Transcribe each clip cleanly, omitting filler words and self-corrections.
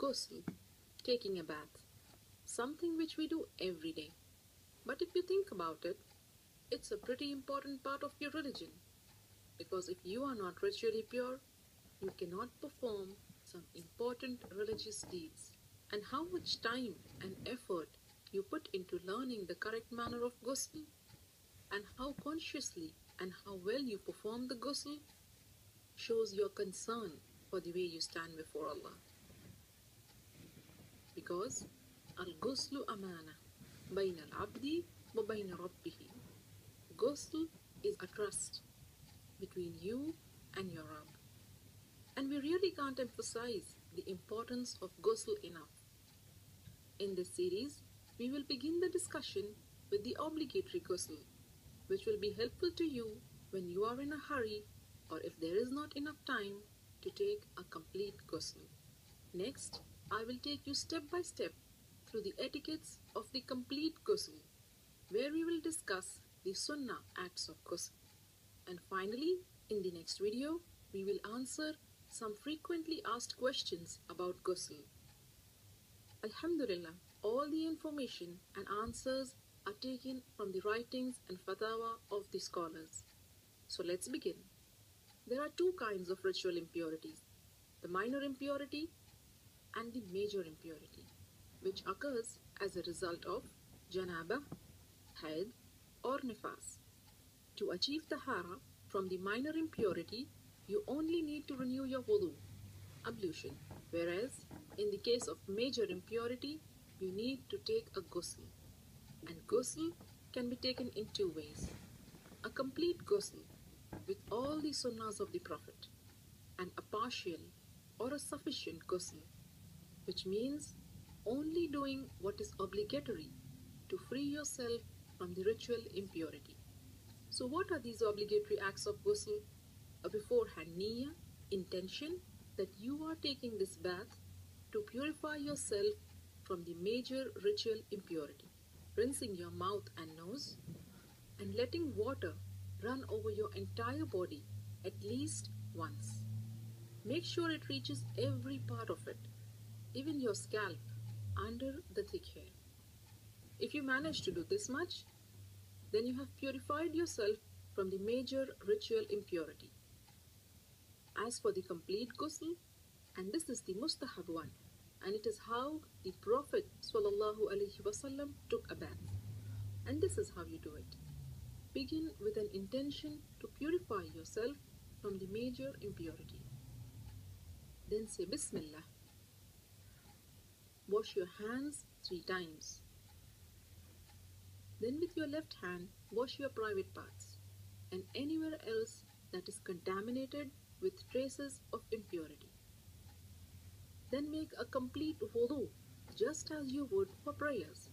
Ghusl, taking a bath, something which we do every day. But if you think about it, it's a pretty important part of your religion, because if you are not ritually pure, you cannot perform some important religious deeds. And how much time and effort you put into learning the correct manner of ghusl, and how consciously and how well you perform the ghusl shows your concern for the way you stand before Allah. Because al-ghuslu amana bayna al-abdi wa bayna rabbihi. Ghusl is a trust between you and your Rabb. And we really can't emphasize the importance of ghusl enough. In this series, we will begin the discussion with the obligatory ghusl, which will be helpful to you when you are in a hurry or if there is not enough time to take a complete ghusl. Next, I will take you step by step through the etiquettes of the complete ghusl, where we will discuss the sunnah acts of ghusl. And finally, in the next video, we will answer some frequently asked questions about ghusl. Alhamdulillah, all the information and answers are taken from the writings and fatwa of the scholars. So let's begin. There are two kinds of ritual impurities, the minor impurity and the major impurity, which occurs as a result of janaba, haid or nifas. To achieve tahara from the minor impurity, you only need to renew your wudu, ablution, whereas in the case of major impurity, you need to take a ghusl. And ghusl can be taken in two ways: a complete ghusl with all the sunnahs of the Prophet, and a partial or a sufficient ghusl, which means only doing what is obligatory to free yourself from the ritual impurity. So what are these obligatory acts of ghusl? A beforehand niyyah, intention that you are taking this bath to purify yourself from the major ritual impurity, rinsing your mouth and nose, and letting water run over your entire body at least once. Make sure it reaches every part of it, even your scalp, under the thick hair. If you manage to do this much, then you have purified yourself from the major ritual impurity. As for the complete ghusl, and this is the mustahab one, and it is how the Prophet ﷺ took a bath. And this is how you do it. Begin with an intention to purify yourself from the major impurity. Then say Bismillah. Wash your hands 3 times. Then with your left hand, wash your private parts and anywhere else that is contaminated with traces of impurity. Then make a complete wudu, just as you would for prayers.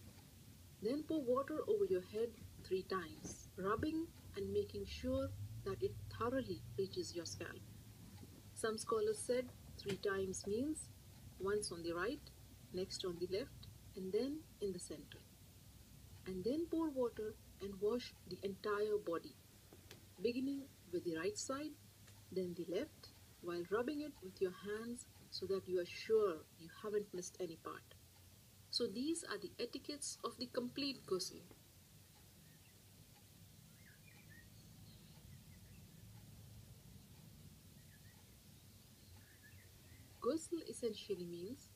Then pour water over your head 3 times, rubbing and making sure that it thoroughly reaches your scalp. Some scholars said 3 times means once on the right, next on the left, and then in the center. And then pour water and wash the entire body, beginning with the right side, then the left, while rubbing it with your hands so that you are sure you haven't missed any part. So these are the etiquettes of the complete ghusl. Ghusl essentially means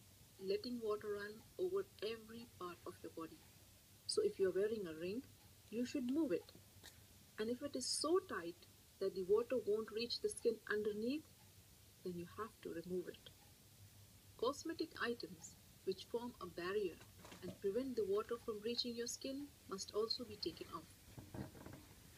letting water run over every part of your body. So if you're wearing a ring, you should move it. And if it is so tight that the water won't reach the skin underneath, then you have to remove it. Cosmetic items which form a barrier and prevent the water from reaching your skin must also be taken off.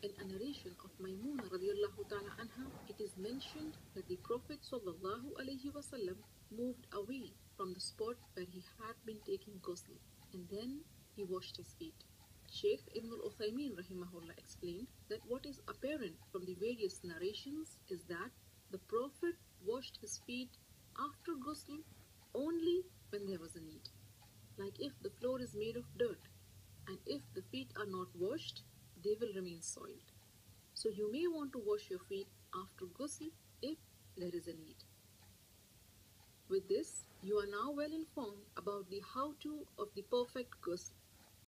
In a narration of Maymuna radiallahu ta'ala anha, it is mentioned that the Prophet sallallahu alaihi wasallam moved away from the spot where he had been taking ghusl, and then he washed his feet. Shaykh Ibn al-Uthaymeen rahimahullah explained that what is apparent from the various narrations is that the Prophet washed his feet after ghusl only when there was a need, like if the floor is made of dirt, and if the feet are not washed, they will remain soiled. So you may want to wash your feet after ghusl if there is a need. With this, you are now well informed about the how to of the perfect ghusl.